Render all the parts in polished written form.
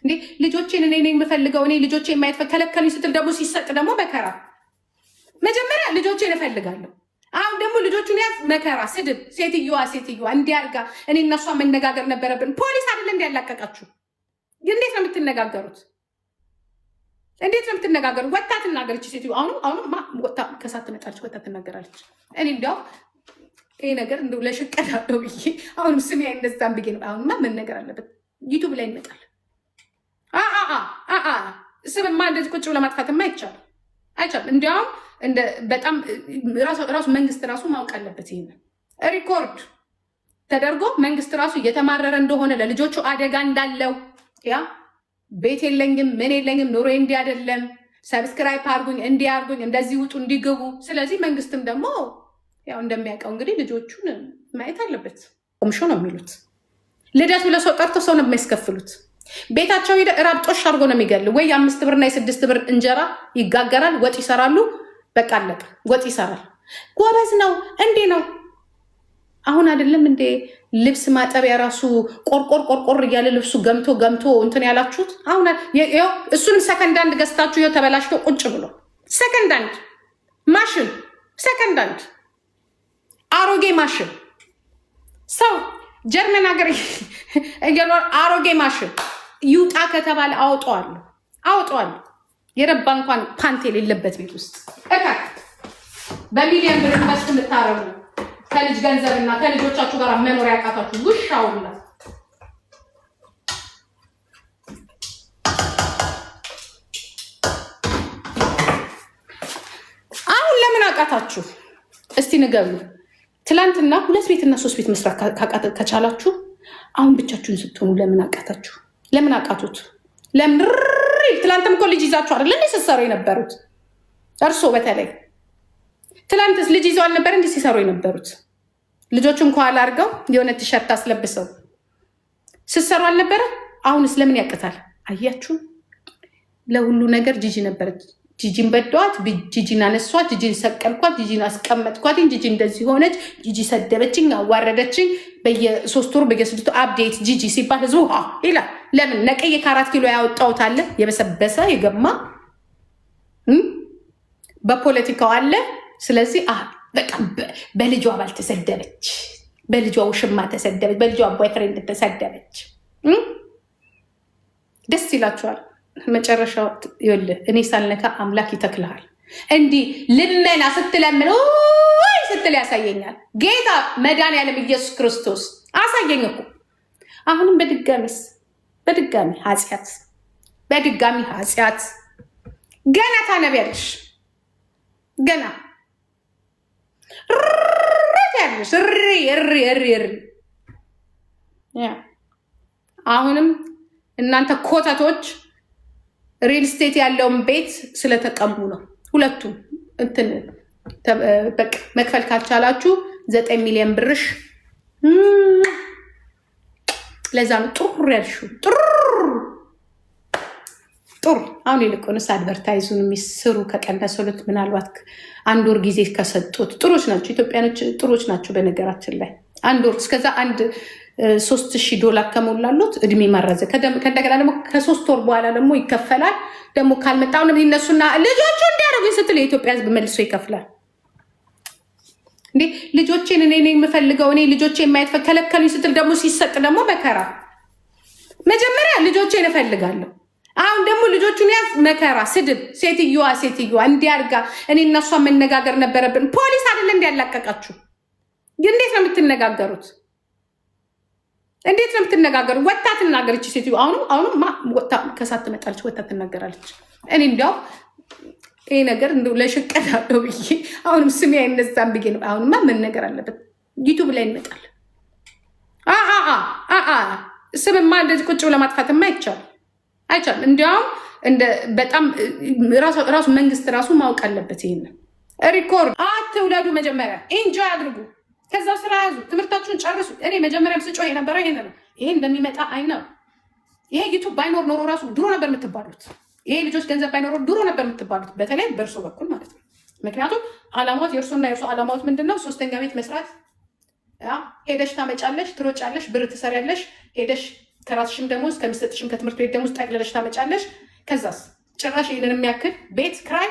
እንዴ ልጆቼን እኔ የምፈልገው እኔ ልጆቼን ማየት ከለከሉኝ ስትል ደግሞ ሲሰጥ ደግሞ መከራ። መጀመሪያ ልጆቼን እፈልጋለሁ። አሁን ደግሞ ልጆቹን ያዝ መከራ፣ ስድብ። ሴትዮዋ እንዲያርጋ እኔ እና እሷ መነጋገር ነበረብን። ፖሊስ አይደለ እንዲያላቀቃችሁ? እንዴት ነው የምትነጋገሩት? እንዴት ነው የምትነጋገሩት? ወጣ ትናገረች ሴትዮ። አሁንም ወጣ ከሳት ትመጣለች፣ ወጣ ትናገራለች። እኔ እንዲያው ይሄ ነገር እንደው ለሽቀዳ ነው ብዬ አሁንም ስሜ እንደዛም ብዬ ነው። አሁንማ መነገር አለበት። ዩቱብ ላይ ይመጣል። ስምማ እንደዚህ ቁጭ ብሎ ማጥፋትማ አይቻልም። እንዲያውም በጣም ራሱ መንግስት ራሱ ማወቅ አለበት። ይሄንን ሪኮርድ ተደርጎ መንግስት ራሱ እየተማረረ እንደሆነ ለልጆቹ አደጋ እንዳለው ያ ቤት የለኝም ምን የለኝም ኑሮ እንዲህ አይደለም፣ ሰብስክራይብ አርጉኝ፣ እንዲያርጉኝ፣ እንደዚህ ውጡ፣ እንዲገቡ። ስለዚህ መንግስትም ደግሞ ያው እንደሚያውቀው እንግዲህ ልጆቹን ማየት አለበት። ቆምሾ ነው የሚሉት። ልደት ብለው ሰው ጠርቶ ሰው ነው የሚያስከፍሉት። ቤታቸው ሄደ ራብጦሽ አድርጎ ነው የሚገል። ወይ የ5 ብርና የ6 ብር እንጀራ ይጋገራል፣ ወጥ ይሰራሉ። በቃ አለቀ። ወጥ ይሰራል። ጎበዝ ነው። እንዴ ነው አሁን አይደለም እንዴ ልብስ ማጠቢያ ራሱ ቆርቆር እያለ ልብሱ ገምቶ እንትን ያላችሁት። አሁን እሱንም ሰከንድ አንድ ገዝታችሁ ይኸው ተበላሽቶ ቁጭ ብሎ ሰከንድ አንድ ማሽን፣ ሰከንድ አንድ አሮጌ ማሽን። ሰው ጀርመን ሀገር አሮጌ ማሽን ይውጣ ከተባለ አወጣዋለሁ። የረባ እንኳን ፓንት የሌለበት ቤት ውስጥ በሚሊዮን ብር ኢንቨስት የምታረጉ ከልጅ ገንዘብና ከልጆቻችሁ ጋር መኖር ያቃታችሁ ውሻውላ አሁን ለምን አቃታችሁ? እስቲ ንገሩ። ትላንትና 2 ቤትና 3 ቤት መስራት ከቻላችሁ አሁን ብቻችሁን ስትሆኑ ለምን አቃታችሁ? ለምን አቃቱት? ለምን ትላንትም እኮ ልጅ ይዛችሁ አይደል እንዴ ሲሰሩ የነበሩት? እርሶ በተለይ ትላንትስ ልጅ ይዘው አልነበር እንዴ ሲሰሩ የነበሩት? ልጆቹን ከኋላ አድርገው የሆነ ቲሸርት አስለብሰው ሲሰሩ አልነበረ? አሁንስ ለምን ያቅታል? አያችሁ፣ ለሁሉ ነገር ጂጂ ነበረች። ጂጂን በደዋት፣ ጂጂን አነሷት፣ ጂጂን ሰቀልኳት፣ ጂጂን አስቀመጥኳት፣ ጂጂ እንደዚህ ሆነች፣ ጂጂ ሰደበችኝ፣ አዋረደችኝ። በየ3 ወሩ በየ6 አፕዴት ጂጂ ሲባል ህዝቡ ይላል። ለምን ነቀየ ከ4 ኪሎ ያወጣውት አለ የበሰበሰ የገማ በፖለቲካው አለ። ስለዚህ በጣም በልጇ ባል ተሰደበች፣ በልጇ ውሽማ ተሰደበች፣ በልጇ ቦይፍሬንድ ተሰደበች። ደስ ይላችኋል? መጨረሻው ይኸውልህ፣ እኔ ሳልነካ አምላክ ይተክልሃል። እንዲህ ልመና ስትለምን ስትል ያሳየኛል ጌታ መድኃኒዓለም ኢየሱስ ክርስቶስ አሳየኝ እኮ። አሁንም በድጋሚ ኃጢአት ገና ታነቢያለሽ፣ ገና ያለሽ እሪ። አሁንም እናንተ ኮተቶች ሪል ስቴት ያለውን ቤት ስለተቀሙ ነው። ሁለቱም እንትን በቃ መክፈል ካልቻላችሁ 9 ሚሊዮን ብርሽ ለዛ ነው ጥሩ ያልሽው። ጥሩ አሁን ይልቁንስ አድቨርታይዙን የሚስሩ ከቀነሰሉት ምናልባት 1 ወር ጊዜ ከሰጡት ጥሮች ናቸው። ኢትዮጵያኖች ጥሮች ናቸው። በነገራችን ላይ 1 ወር እስከዛ $3,000 ከሞላሉት እድሜ ማረዘ ከእንደገና ደግሞ ከ3 ወር በኋላ ደግሞ ይከፈላል። ደግሞ ካልመጣው ነው ይነሱና ልጆቹ እንዲያደርጉ ስትል የኢትዮጵያ ሕዝብ መልሶ ይከፍላል። እንዴ ልጆቼን እኔ የምፈልገው እኔ ልጆቼን ማየት ከለከሉኝ ስትል ደግሞ ሲሰጥ ደግሞ መከራ። መጀመሪያ ልጆቼን እፈልጋለሁ። አሁን ደግሞ ልጆቹን ያዝ መከራ፣ ስድብ። ሴትዮዋ እንዲያርጋ እኔ እና እሷ መነጋገር ነበረብን። ፖሊስ አይደለ እንዲያላቀቃችሁ? እንዴት ነው የምትነጋገሩት? እንዴት ነው የምትነጋገሩ? ወጣ ትናገረች ሴትዮ። አሁንም ወጣ ከሳት ትመጣለች፣ ወጣ ትናገራለች። እኔ እንዲያው ይሄ ነገር እንደው ለሽቀዳ ነው ብዬ አሁንም ስሜ አይነሳም ብዬ ነው። አሁንማ መነገር አለበት። ዩቱብ ላይ እንመጣል። ስምማ እንደዚህ ቁጭ ብሎ ማጥፋትማ አይቻልም። እንዲያውም በጣም ራሱ መንግስት ራሱ ማወቅ አለበት። ይሄንን ሪኮርድ አትውለዱ። መጀመሪያ ኢንጆይ አድርጉ፣ ከዛው ስራ ያዙ፣ ትምህርታችሁን ጨርሱ። እኔ መጀመሪያም ስጮህ የነበረው ይሄን ነው። ይሄ እንደሚመጣ አይነው። ይሄ ዩቱብ ባይኖር ኖሮ ራሱ ድሮ ነበር የምትባሉት። ይሄ ልጆች ገንዘብ ባይኖረው ድሮ ነበር የምትባሉት፣ በተለይ በእርሶ በኩል ማለት ነው። ምክንያቱም አላማት የእርሶና የእርሶ አላማት ምንድነው? 3ኛ ቤት መስራት። ሄደሽ ታመጫለሽ፣ ትሮጫለሽ፣ ብር ትሰሪያለሽ፣ ሄደሽ ከራስሽም ደሞዝ ከሚሰጥሽም ከትምህርት ቤት ደሞዝ ጠቅልለሽ ታመጫለሽ። ከዛስ ጭራሽ ይህንን የሚያክል ቤት ክራይ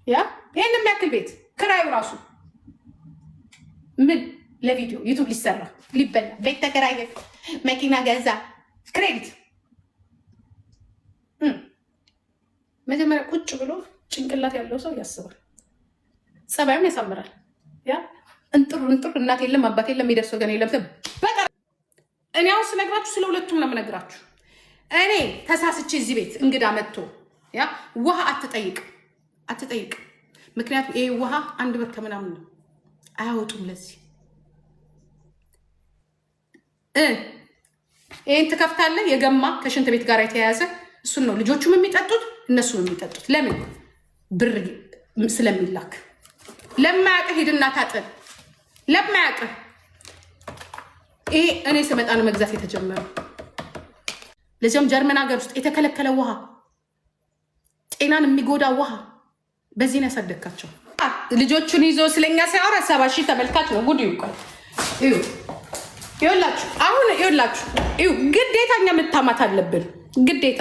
ይህን የሚያክል ቤት ክራዩ ራሱ ምን ለቪዲዮ ዩቱብ ሊሰራ ሊበላ ቤት ተከራየ መኪና ገዛ ክሬዲት መጀመሪያ ቁጭ ብሎ ጭንቅላት ያለው ሰው ያስባል፣ ጸባዩን ያሳምራል። እንጥሩ እናት የለም አባት የለም የሚደርሰው ገና የለም። በቃ እኔ አሁን ስነግራችሁ ስለ ሁለቱም ነው የምነግራችሁ። እኔ ተሳስቼ እዚህ ቤት እንግዳ መጥቶ ውሃ አትጠይቅ። ምክንያቱም ይሄ ውሃ 1 ብር ከምናምን ነው፣ አያወጡም። ለዚህ ይሄን ትከፍታለህ። የገማ ከሽንት ቤት ጋር የተያያዘ እሱን ነው ልጆቹም የሚጠጡት እነሱም የሚጠጡት። ለምን? ብር ስለሚላክ። ለማያውቅህ ሂድና ታጠብ። ለማያውቅህ ይሄ እኔ ስመጣ ነው መግዛት የተጀመረው። ለዚያም ጀርመን ሀገር ውስጥ የተከለከለ ውሃ፣ ጤናን የሚጎዳ ውሃ። በዚህ ነው ያሳደግካቸው። ልጆቹን ይዞ ስለኛ ሲያወራ 70 ሺህ ተመልካች ነው። ጉድ ይውቃል። ይኸውላችሁ አሁን ግዴታ እኛ መታማት አለብን። ግዴታ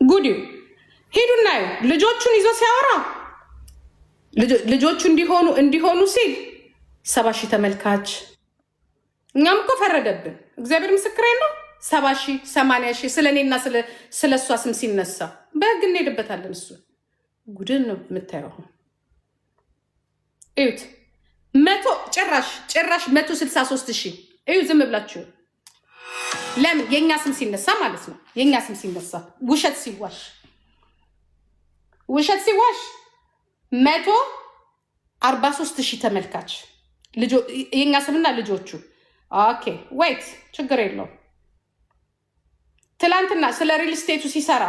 ጉድ ሂዱና ልጆቹን ይዞ ሲያወራ ልጆቹ እንዲሆኑ ሲል 70 ሺህ ተመልካች። እኛም እኮ ፈረደብን። እግዚአብሔር ምስክሬ ነው። 70 ሺህ 80 ሺህ ስለኔና ስለ እሷ ስም ሲነሳ በህግ እንሄድበታለን። እሱ ጉድን ነው የምታየው። እዩት፣ ጭራሽ 163 ሺህ እዩ። ዝም ብላችሁ ለምን? የእኛ ስም ሲነሳ ማለት ነው። የእኛ ስም ሲነሳ ውሸት ሲዋሽ 143 ሺህ ተመልካች የእኛ ስምና ልጆቹ። ኦኬ ወይት ችግር የለው። ትላንትና ስለ ሪል ስቴቱ ሲሰራ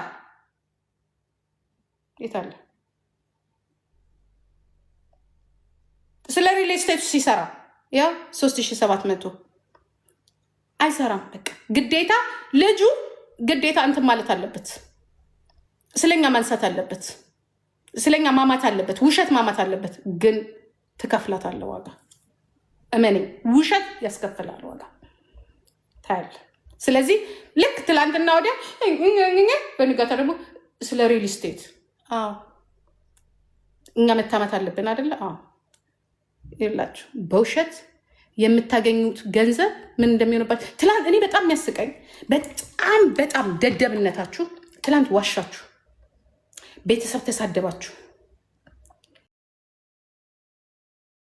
የታለ? ስለ ሪል ስቴቱ ሲሰራ 3700 አይሰራም። በቃ ግዴታ ልጁ ግዴታ እንትን ማለት አለበት። ስለኛ ማንሳት አለበት። ስለኛ ማማት አለበት። ውሸት ማማት አለበት። ግን ትከፍላታለህ ዋጋ። እመኔ ውሸት ያስከፍላል ዋጋ ታያለህ። ስለዚህ ልክ ትላንትና ወዲያ በንጋታ ደግሞ ስለ ሪል ስቴት እኛ መታመት አለብን አይደለ? ይላችሁ በውሸት የምታገኙት ገንዘብ ምን እንደሚሆንባችሁ። ትላንት እኔ በጣም የሚያስቀኝ በጣም ደደብነታችሁ። ትላንት ዋሻችሁ፣ ቤተሰብ ተሳደባችሁ፣